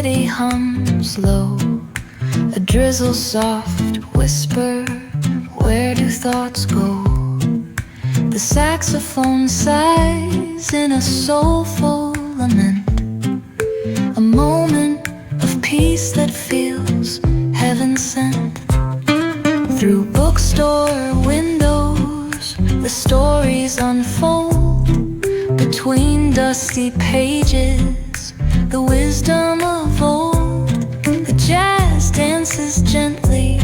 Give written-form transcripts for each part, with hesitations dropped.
city hums low, a drizzle soft whisper, where do thoughts go? The saxophone sighs in a soulful lament, a moment of peace that feels heaven sent. Through bookstore windows, the stories unfold. Between dusty pages, the wisdom of old. The jazz dances gently,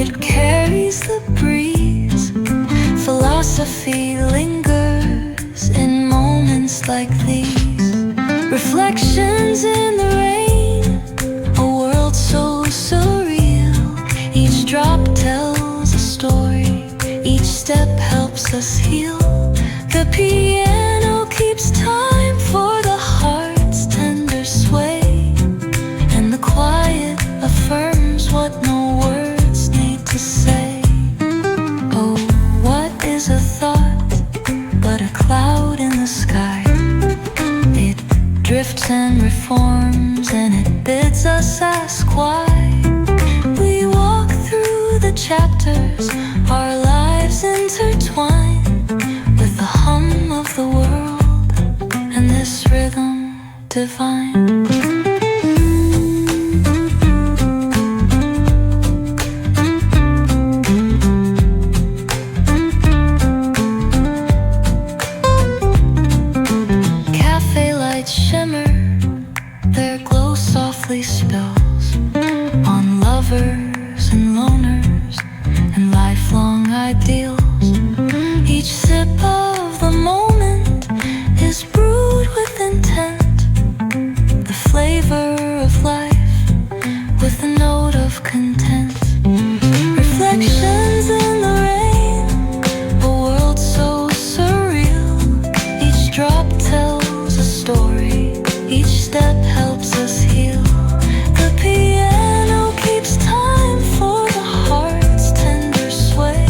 it carries the breeze. Philosophy lingers in moments like these. Reflections in the rain, a world so surreal. Each drop tells a story, each step helps us heal. The piano keeps time for the heart's tender sway, and the quiet affirms what no words need to say. Oh, what is a thought but a cloud in the sky? It drifts and reforms, and it bids us ask why. We walk through the chapters, our lives intertwine with the hum of the world and this rhythm divine. Cafe lights shimmer, their glow softly spills on lovers and loners and lifelong ideals. Each sip of the moment is brewed with intent, the flavor of life with a note of content. Reflections in the rain, a world so surreal. Each drop tells a story, each step helps us heal. The piano keeps time for the heart's tender sway,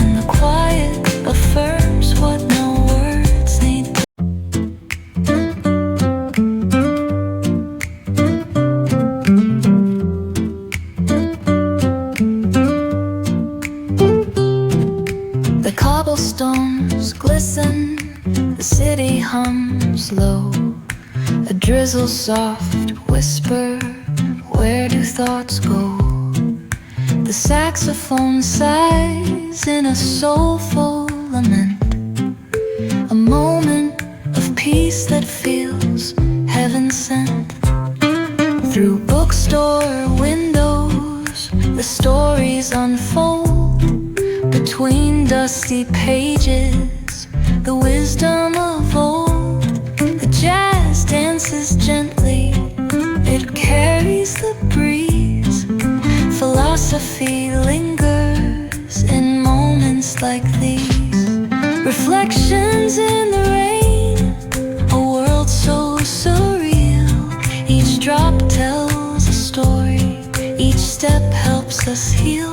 and the quiet affirms what no words need to. The cobblestones glisten, the city hums low, a drizzle soft whisper, where do thoughts go? The saxophone sighs in a soulful lament, a moment of peace that feels heaven sent. Through bookstore windows, the stories unfold. Between dusty pages, the wisdom of old. The jazz dances gently, it carries the breeze. Philosophy lingers in moments like these. Reflections in the rain, a world so surreal. Each drop tells a story, each step helps us heal.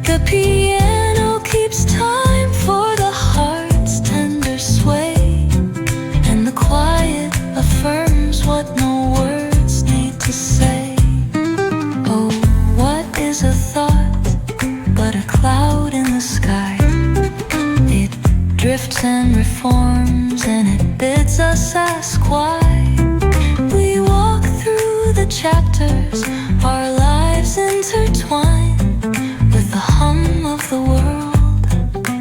The piano keeps time for the heart's tender sway, and the quiet affirms what no words need to say. Oh, what is a thought but a cloud in the sky? It drifts and reforms, and it bids us ask why. We walk through the chapters, our lives intertwine with the hum of the world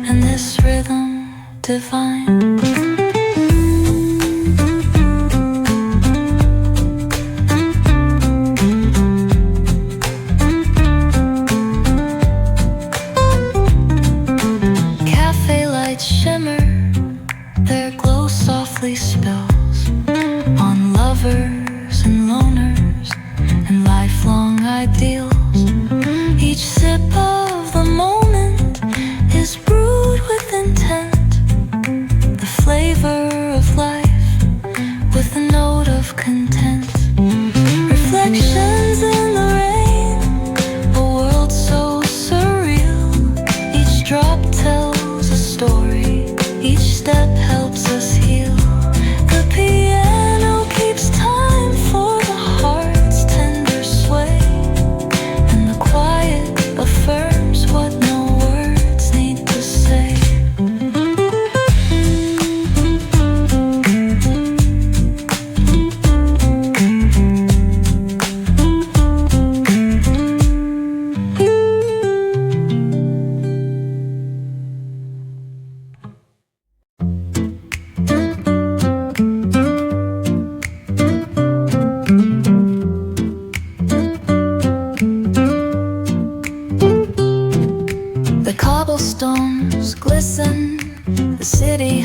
and this rhythm divine. Cafe lights shimmer, their glow softly spills on lovers and loners and lifelong ideals. Each sip of the moment is brewed with intent, the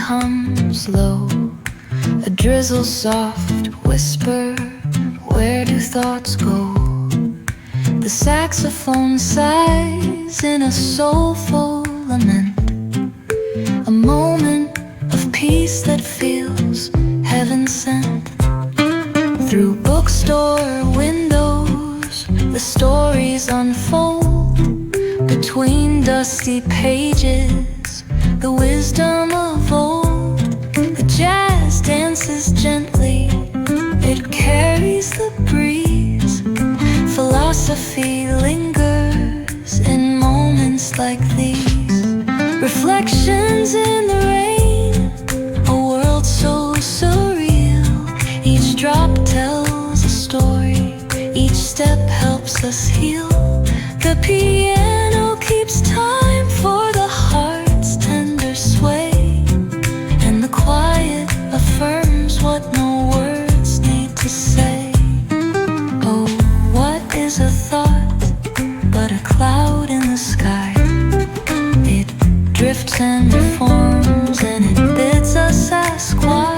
hums low, a drizzle soft whisper, where do thoughts go? The saxophone sighs in a soulful lament, a moment of peace that feels heaven sent. Through bookstore windows, the stories unfold. Between dusty pages, the wisdom of old. The jazz dances gently, it carries the breeze. Philosophy lingers in moments like these. Reflections in the rain, a world so surreal. Each drop tells a story, each step helps us heal. The piano keeps time for the heart's tender sway, and the quiet affirms what no words need to say. Oh, what is a thought but a cloud in the sky? It drifts and reforms, and it bids us ask why.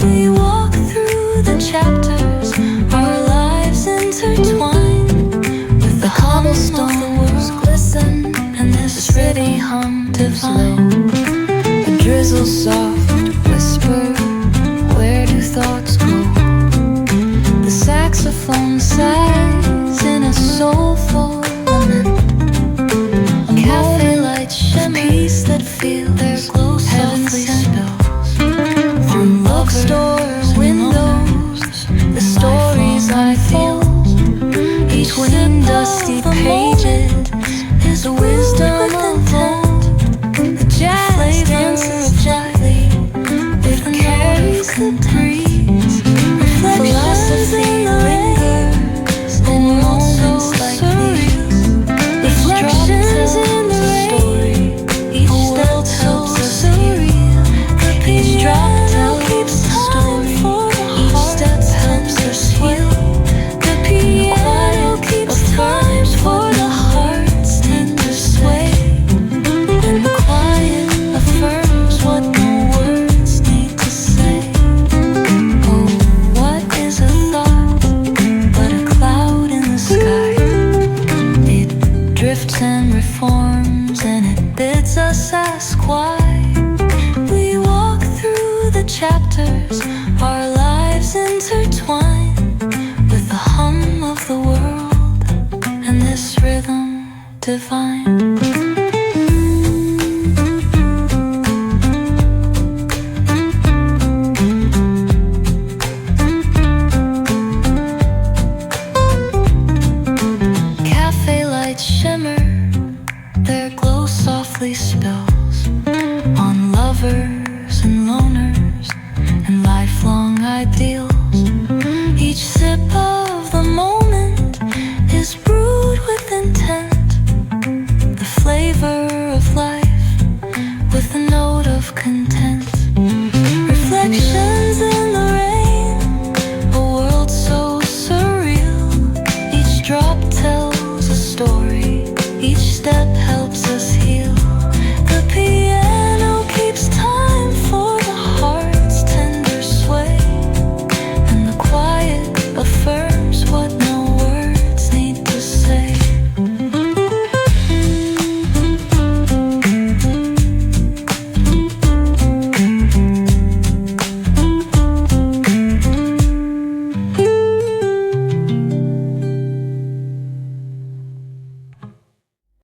We walk through the chapters, our lives intertwine, with the cobblestones glisten and this city hum divine. A drizzle soft whisper, where do thoughts go? The saxophone sighs in a soulful lament. A cafe light shimmer, peace that feels their glow softly spills. Through bookstore windows, the stories unfold. Between dusty pages is the wisdom of old. The jazz dances gently, it carries the breeze. Philosophy lingers in moments like these. Reflections in the rain, each step helps us heal. Each drop keeps time for each step helps us heal. The piano keeps time for the heart's tender sway, and the quiet affirms what no words need to say. Oh, what is a thought but a cloud in the sky? It drifts and reforms, and it bids us ask why. We walk through the chapters, our lives intertwine, with the hum of the world and this rhythm divine. Cafe lights shimmer, their glow softly spills on lovers and loners and lifelong ideals. Each sip of